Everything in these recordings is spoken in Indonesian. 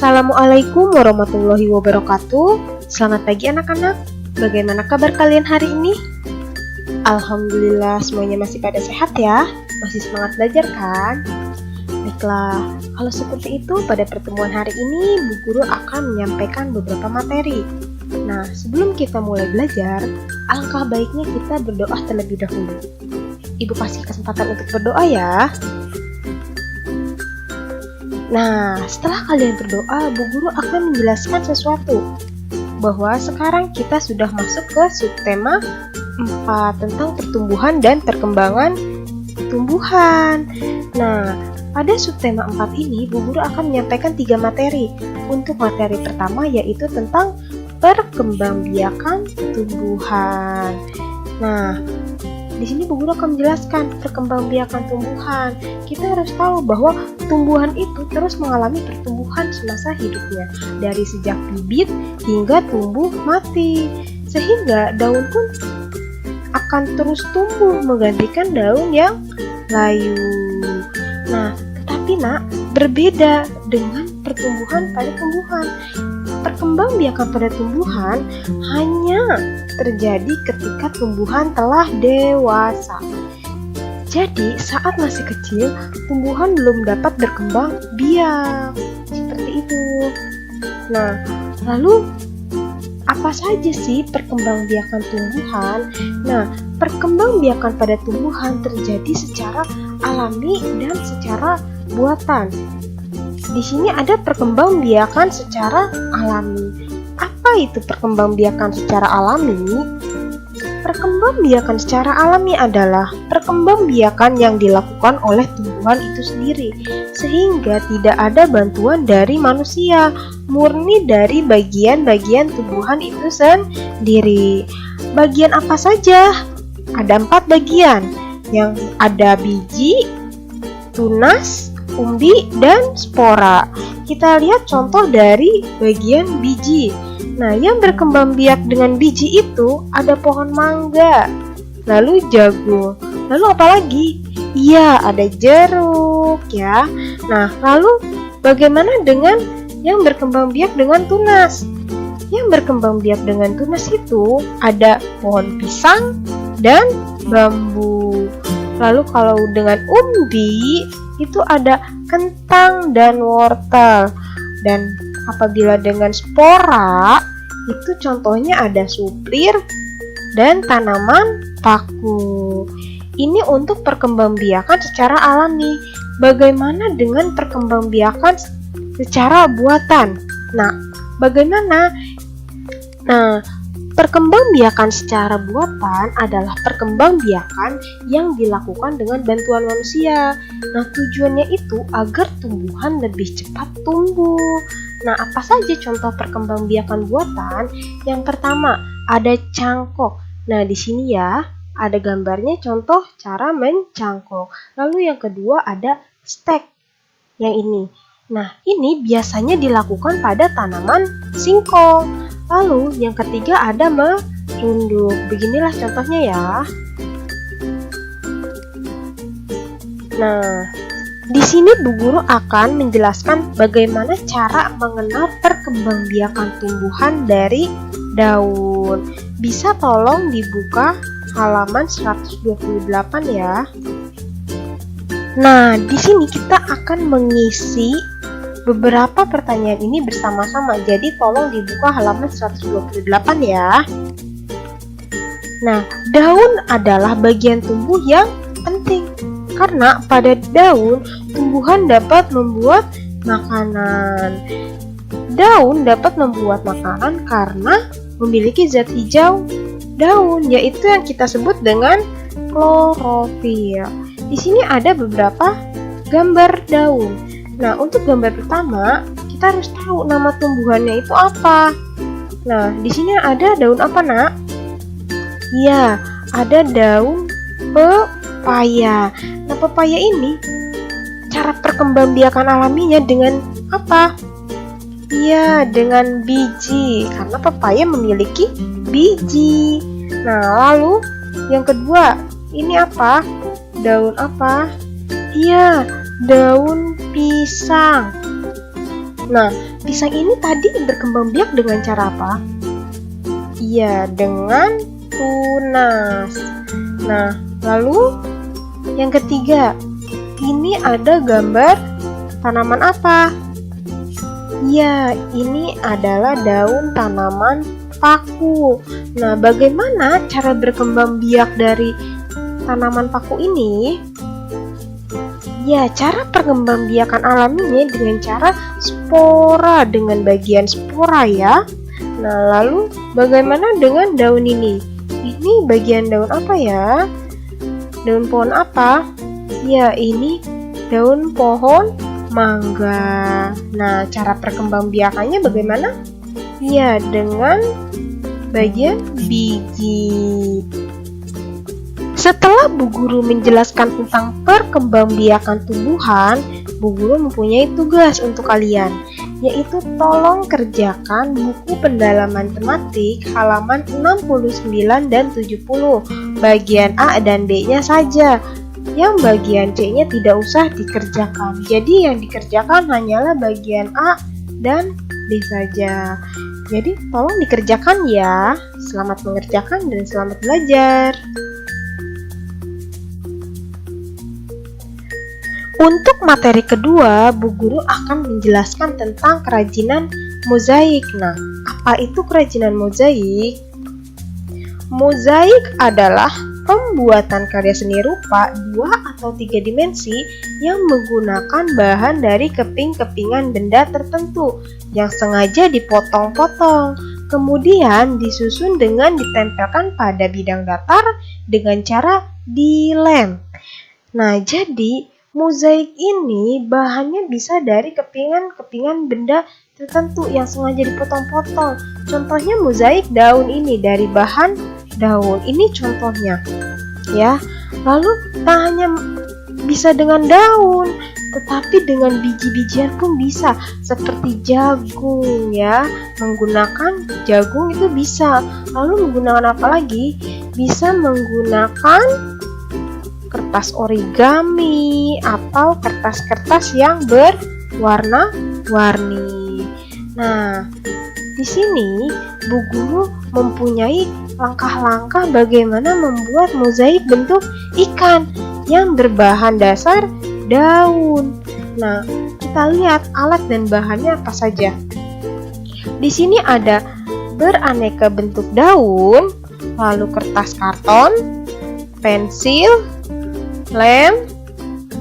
Assalamualaikum warahmatullahi wabarakatuh. Selamat pagi anak-anak. Bagaimana kabar kalian hari ini? Alhamdulillah semuanya masih pada sehat ya. Masih semangat belajar kan? Baiklah, kalau seperti itu pada pertemuan hari ini Bu Guru akan menyampaikan beberapa materi. Nah, sebelum kita mulai belajar, alangkah baiknya kita berdoa terlebih dahulu. Ibu kasih kesempatan untuk berdoa ya. Nah, setelah kalian berdoa, Bu Guru akan menjelaskan sesuatu. Bahwa sekarang kita sudah masuk ke subtema 4 tentang pertumbuhan dan perkembangan tumbuhan. Nah, pada subtema 4 ini, Bu Guru akan menyampaikan 3 materi. Untuk materi pertama yaitu tentang perkembangbiakan tumbuhan. Nah, di sini Bu Guru akan menjelaskan perkembangbiakan tumbuhan. Kita harus tahu bahwa tumbuhan itu terus mengalami pertumbuhan semasa hidupnya, dari sejak bibit hingga tumbuh mati, sehingga daun pun akan terus tumbuh menggantikan daun yang layu. Nah, tetapi nak, berbeda dengan pertumbuhan pada tumbuhan. Perkembangbiakan pada tumbuhan hanya terjadi ketika tumbuhan telah dewasa. Jadi, saat masih kecil, tumbuhan belum dapat berkembang biak. Seperti itu. Nah, lalu apa saja sih perkembangbiakan tumbuhan? Nah, perkembangbiakan pada tumbuhan terjadi secara alami dan secara buatan. Di sini ada perkembangbiakan secara alami. Apa itu perkembangbiakan secara alami? Perkembangbiakan secara alami adalah perkembangbiakan yang dilakukan oleh tumbuhan itu sendiri, sehingga tidak ada bantuan dari manusia, murni dari bagian-bagian tumbuhan itu sendiri. Bagian apa saja? Ada 4 bagian, yang ada biji, tunas, umbi, dan spora. Kita lihat contoh dari bagian biji. Nah, yang berkembang biak dengan biji itu ada pohon mangga, lalu jagung, lalu apa lagi? Iya, ada jeruk ya. Nah, lalu bagaimana dengan yang berkembang biak dengan tunas? Yang berkembang biak dengan tunas itu ada pohon pisang dan bambu. Lalu kalau dengan umbi itu ada kentang dan wortel. Dan apabila dengan spora itu contohnya ada suplir dan tanaman paku. Ini untuk perkembangbiakan secara alami. Bagaimana dengan perkembangbiakan secara buatan? Nah, bagaimana? Nah, perkembangbiakan secara buatan adalah perkembangbiakan yang dilakukan dengan bantuan manusia. Nah, tujuannya itu agar tumbuhan lebih cepat tumbuh. Nah, apa saja contoh perkembangbiakan buatan? Yang pertama, ada cangkok. Nah, di sini ya, ada gambarnya contoh cara mencangkok. Lalu yang kedua ada stek. Yang ini. Nah, ini biasanya dilakukan pada tanaman singkong. Lalu yang ketiga ada merunduk. Beginilah contohnya ya. Nah, di sini Bu Guru akan menjelaskan bagaimana cara mengenal perkembangbiakan tumbuhan dari daun. Bisa tolong dibuka halaman 128 ya. Nah, di sini kita akan mengisi beberapa pertanyaan ini bersama-sama. Jadi tolong dibuka halaman 128 ya. Nah, daun adalah bagian tubuh yang penting. Karena pada daun, tumbuhan dapat membuat makanan. Daun dapat membuat makanan karena memiliki zat hijau daun, yaitu yang kita sebut dengan klorofil. Di sini ada beberapa gambar daun. Nah, untuk gambar pertama, kita harus tahu nama tumbuhannya itu apa. Nah, di sini ada daun apa, Nak? Iya, ada daun pepaya. Nah, pepaya ini cara perkembangbiakan alaminya dengan apa? Iya, dengan biji, karena pepaya memiliki biji. Nah, lalu yang kedua, ini apa? Daun apa? Iya, daun pisang. Nah, pisang ini tadi berkembang biak dengan cara apa? Iya, dengan tunas. Nah, lalu yang ketiga, ini ada gambar tanaman apa? Ya, ini adalah daun tanaman paku. Nah, bagaimana cara berkembang biak dari tanaman paku ini? Ya, cara perkembangbiakan alaminya dengan cara spora, dengan bagian spora ya. Nah, lalu bagaimana dengan daun ini? Ini bagian daun apa ya? Daun pohon apa? Ya, ini daun pohon mangga. Nah, cara perkembangbiakannya bagaimana? Ya, dengan bagian biji. Setelah Bu Guru menjelaskan tentang perkembangbiakan tumbuhan, Bu Guru mempunyai tugas untuk kalian, yaitu tolong kerjakan buku pendalaman tematik halaman 69 dan 70, bagian A dan B-nya saja. Yang bagian C-nya tidak usah dikerjakan. Jadi yang dikerjakan hanyalah bagian A dan B saja. Jadi tolong dikerjakan ya. Selamat mengerjakan dan selamat belajar. Untuk materi kedua, Bu Guru akan menjelaskan tentang kerajinan mozaik. Nah, apa itu kerajinan mozaik? Mozaik adalah pembuatan karya seni rupa 2 atau 3 dimensi yang menggunakan bahan dari keping-kepingan benda tertentu yang sengaja dipotong-potong, kemudian disusun dengan ditempelkan pada bidang datar dengan cara dilem. Nah, jadi mozaik ini bahannya bisa dari kepingan-kepingan benda tertentu yang sengaja dipotong-potong. Contohnya mozaik daun ini dari bahan daun. Ini contohnya. Ya. Lalu tak hanya bisa dengan daun, tetapi dengan biji-bijian pun bisa, seperti jagung ya. Menggunakan jagung itu bisa. Lalu menggunakan apa lagi? Bisa menggunakan kertas origami atau kertas-kertas yang berwarna-warni. Nah, di sini Bu Guru mempunyai langkah-langkah bagaimana membuat mozaik bentuk ikan yang berbahan dasar daun. Nah, kita lihat alat dan bahannya apa saja. Di sini ada beraneka bentuk daun, lalu kertas karton, pensil, lem,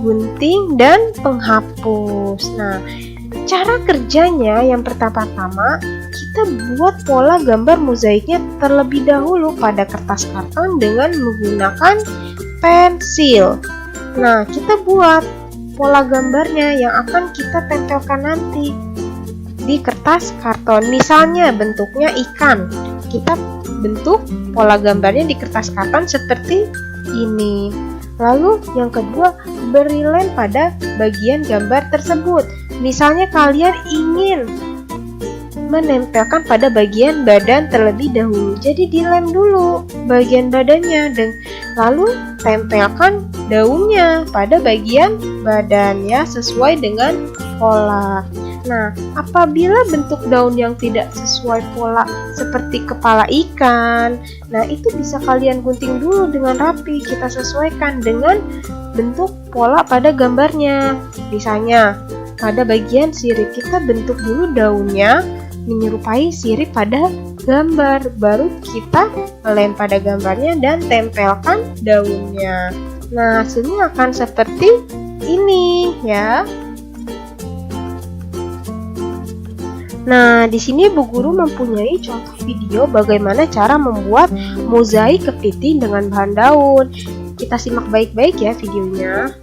gunting, dan penghapus. Nah, cara kerjanya yang pertama-tama kita buat pola gambar mozaiknya terlebih dahulu pada kertas karton dengan menggunakan pensil. Nah, kita buat pola gambarnya yang akan kita tempelkan nanti di kertas karton. Misalnya bentuknya ikan, kita bentuk pola gambarnya di kertas karton seperti ini. Lalu yang kedua, beri lem pada bagian gambar tersebut. Misalnya kalian ingin menempelkan pada bagian badan terlebih dahulu, jadi dilem dulu bagian badannya dan lalu tempelkan daunnya pada bagian badan ya, sesuai dengan pola. Nah, apabila bentuk daun yang tidak sesuai pola seperti kepala ikan, nah itu bisa kalian gunting dulu dengan rapi. Kita sesuaikan dengan bentuk pola pada gambarnya. Misalnya, pada bagian sirip kita bentuk dulu daunnya menyerupai sirip pada gambar. Baru kita lem pada gambarnya dan tempelkan daunnya. Nah, hasilnya akan seperti ini ya. Nah, di sini Bu Guru mempunyai contoh video bagaimana cara membuat mozaik kepiting dengan bahan daun. Kita simak baik-baik ya videonya.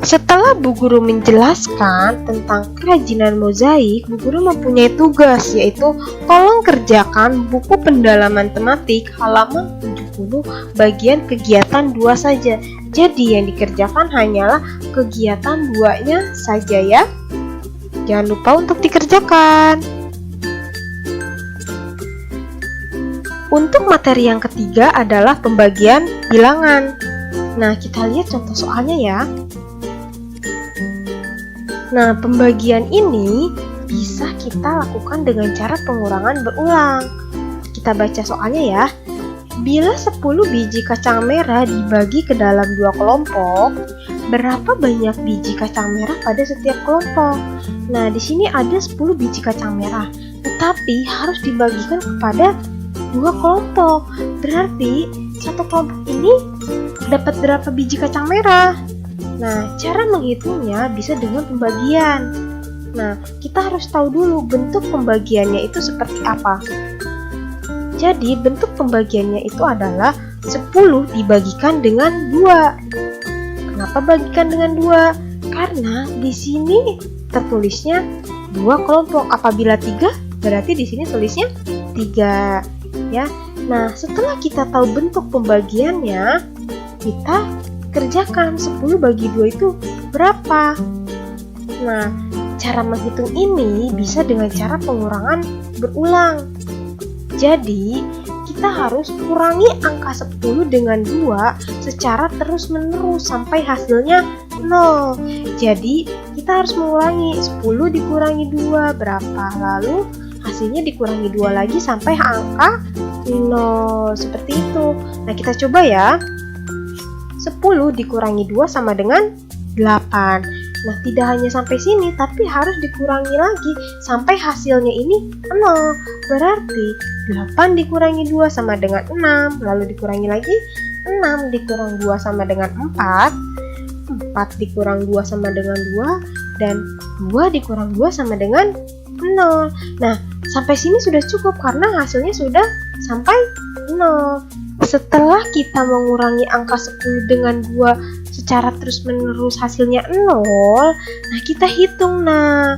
Setelah Bu Guru menjelaskan tentang kerajinan mozaik, Bu Guru mempunyai tugas, yaitu tolong kerjakan buku pendalaman tematik halaman 70 bagian kegiatan 2 saja. Jadi yang dikerjakan hanyalah kegiatan 2-nya saja ya. Jangan lupa untuk dikerjakan. Untuk materi yang ketiga adalah pembagian bilangan. Nah, kita lihat contoh soalnya ya. Nah, pembagian ini bisa kita lakukan dengan cara pengurangan berulang. Kita baca soalnya ya. Bila 10 biji kacang merah dibagi ke dalam 2 kelompok, berapa banyak biji kacang merah pada setiap kelompok? Nah, di sini ada 10 biji kacang merah, tetapi harus dibagikan kepada 2 kelompok. Berarti satu kelompok ini dapat berapa biji kacang merah? Nah, cara menghitungnya bisa dengan pembagian. Nah, kita harus tahu dulu bentuk pembagiannya itu seperti apa. Jadi, bentuk pembagiannya itu adalah 10 dibagikan dengan 2. Kenapa bagikan dengan 2? Karena di sini tertulisnya 2 kelompok. Apabila 3, berarti di sini tulisnya 3, ya. Nah, setelah kita tahu bentuk pembagiannya, kita kerjakan 10 bagi 2 itu berapa? Nah, cara menghitung ini bisa dengan cara pengurangan berulang. Jadi, kita harus kurangi angka 10 dengan 2 secara terus-menerus sampai hasilnya 0. Jadi, kita harus mengurangi 10 dikurangi 2 berapa? Lalu hasilnya dikurangi 2 lagi sampai angka 0. Seperti itu. Nah, kita coba ya. 10 dikurangi 2 sama dengan 8. Nah, tidak hanya sampai sini, tapi harus dikurangi lagi sampai hasilnya ini 0. Berarti 8 dikurangi 2 sama dengan 6. Lalu dikurangi lagi 6 dikurang 2 sama dengan 4. 4 dikurang 2 sama dengan 2. Dan 2 dikurang 2 sama dengan 0. Nah, sampai sini sudah cukup karena hasilnya sudah sampai 0. Setelah kita mengurangi angka 10 dengan 2 secara terus-menerus hasilnya 0, nah kita hitung. Nah,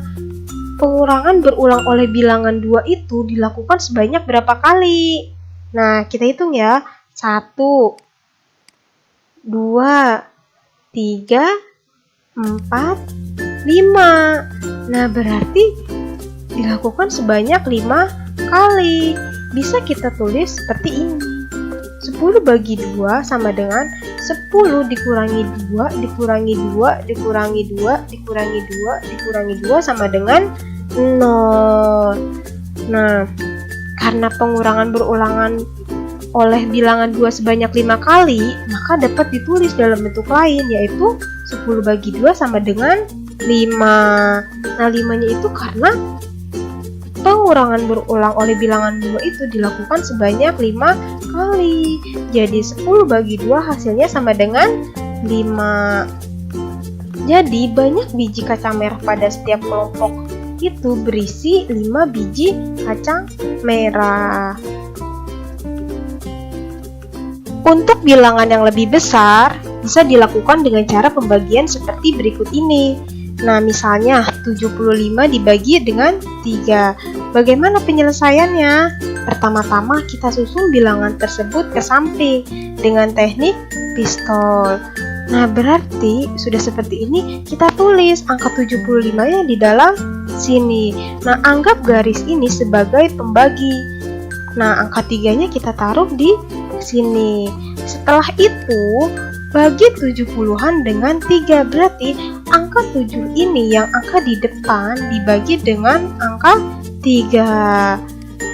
pengurangan berulang oleh bilangan 2 itu dilakukan sebanyak berapa kali? Nah, kita hitung ya. 1, 2, 3, 4, 5. Nah, berarti dilakukan sebanyak 5 kali. Bisa kita tulis seperti ini. 10 bagi 2 sama dengan 10 dikurangi 2 dikurangi 2 dikurangi 2 dikurangi 2 dikurangi 2 sama dengan 0. Nah, karena pengurangan berulangan oleh bilangan 2 sebanyak 5 kali, maka dapat ditulis dalam bentuk lain, yaitu 10 bagi 2 sama dengan 5. Nah, 5-nya itu karena pengurangan berulang oleh bilangan 2 itu dilakukan sebanyak 5 kali. Jadi 10 bagi 2 hasilnya sama dengan 5. Jadi banyak biji kacang merah pada setiap kelompok itu berisi 5 biji kacang merah. Untuk bilangan yang lebih besar bisa dilakukan dengan cara pembagian seperti berikut ini. Nah, misalnya 75 dibagi dengan 3. Bagaimana penyelesaiannya? Pertama-tama kita susun bilangan tersebut ke samping dengan teknik pistol. Nah, berarti sudah seperti ini kita tulis angka 75-nya di dalam sini. Nah, anggap garis ini sebagai pembagi. Nah, angka 3-nya kita taruh di sini. Setelah itu, bagi 70-an dengan 3, berarti angka 7 ini yang angka di depan dibagi dengan angka 3.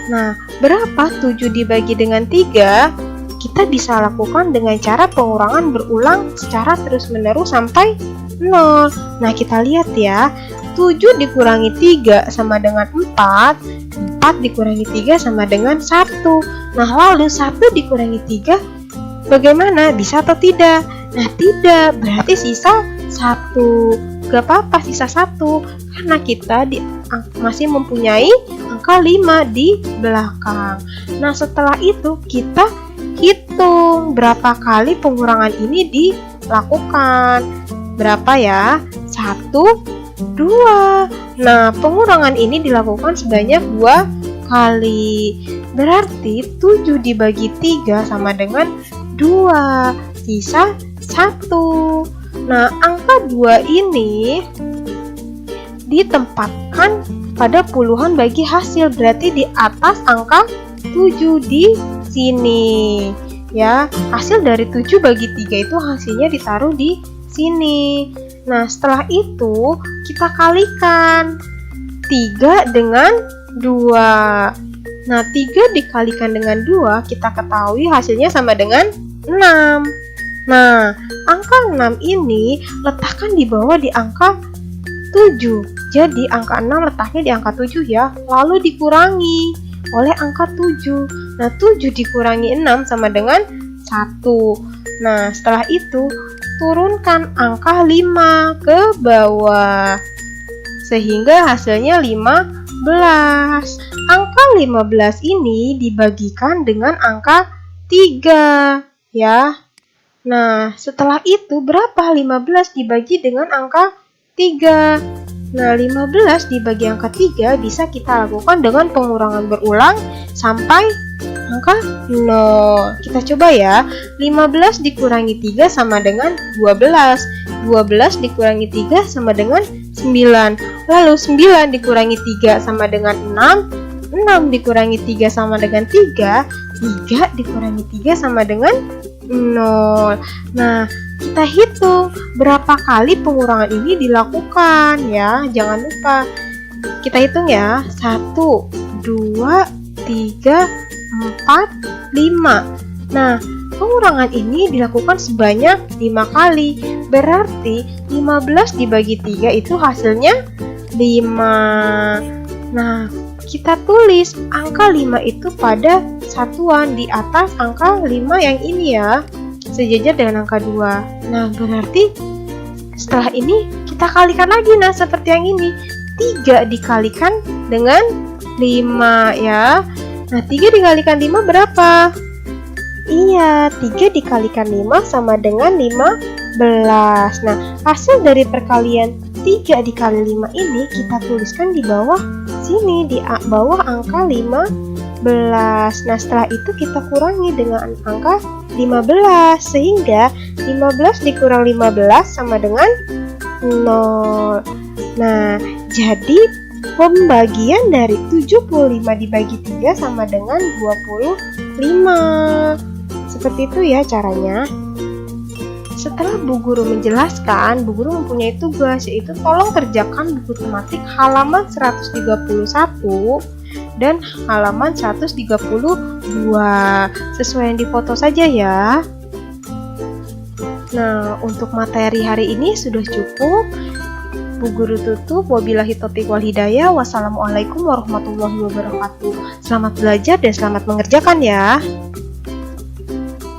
Nah, berapa 7 dibagi dengan 3? Kita bisa lakukan dengan cara pengurangan berulang secara terus-menerus sampai 0. Nah, kita lihat ya. 7 dikurangi 3 sama dengan 4. 4 dikurangi 3 sama dengan 1. Nah, lalu 1 dikurangi 3 bagaimana? Bisa atau tidak? Nah, tidak. Berarti sisa 1. Gak apa-apa sisa 1. Karena kita masih mempunyai angka 5 di belakang. Nah, setelah itu kita hitung berapa kali pengurangan ini dilakukan. berapa ya? 1, 2. Nah, pengurangan ini dilakukan sebanyak 2 kali. Berarti 7 dibagi 3 sama dengan 2, sisa 1. Nah, angka 2 ini ditempatkan pada puluhan bagi hasil, berarti di atas angka 7 di sini. Ya, hasil dari 7 bagi 3 itu hasilnya ditaruh di sini. Nah, setelah itu kita kalikan 3 dengan 2. Nah, 3 dikalikan dengan 2, kita ketahui hasilnya sama dengan 6. Nah, angka 6 ini letakkan di bawah di angka 7. Jadi, angka 6 letaknya di angka 7 ya. Lalu dikurangi oleh angka 7. Nah, 7 dikurangi 6 sama dengan 1. Nah, setelah itu turunkan angka 5 ke bawah. Sehingga hasilnya 15. Angka 15 ini dibagikan dengan angka 3 ya. Nah, setelah itu berapa 15 dibagi dengan angka 3? Nah, 15 dibagi angka 3 bisa kita lakukan dengan pengurangan berulang sampai angka 0. Kita coba ya. 15 dikurangi 3 sama dengan 12. 12 dikurangi 3 sama dengan 9. Lalu 9 dikurangi 3 sama dengan 6. 6 dikurangi 3 sama dengan 3. 3 dikurangi 3 sama dengan 0. Nah, kita hitung berapa kali pengurangan ini dilakukan ya. Jangan lupa. Kita hitung ya. 1, 2, 3, 4, 5. Nah, pengurangan ini dilakukan sebanyak 5 kali. Berarti 15 dibagi 3 itu hasilnya 5. Nah, kita tulis angka 5 itu pada satuan di atas angka 5 yang ini ya, sejajar dengan angka 2. Nah, berarti setelah ini kita kalikan lagi. Nah, seperti yang ini. 3 dikalikan dengan 5 ya. Nah, 3 dikalikan 5 berapa? Iya, 3 dikalikan 5 sama dengan 15. Nah, hasil dari perkalian 3 dikali 5 ini kita tuliskan di bawah sini, di bawah angka 15. Nah, setelah itu kita kurangi dengan angka 15. Sehingga 15 dikurang 15 sama dengan 0. Nah, jadi pembagian dari 75 dibagi 3 sama dengan 25. Seperti itu ya caranya. Setelah Bu Guru menjelaskan, Bu Guru mempunyai tugas, yaitu tolong kerjakan buku tematik halaman 131 dan halaman 132. Sesuai yang difoto saja ya. Nah, untuk materi hari ini sudah cukup. Bu Guru tutup. Wabillahi taufiq wal hidayah. Wassalamualaikum warahmatullahi wabarakatuh. Selamat belajar dan selamat mengerjakan ya.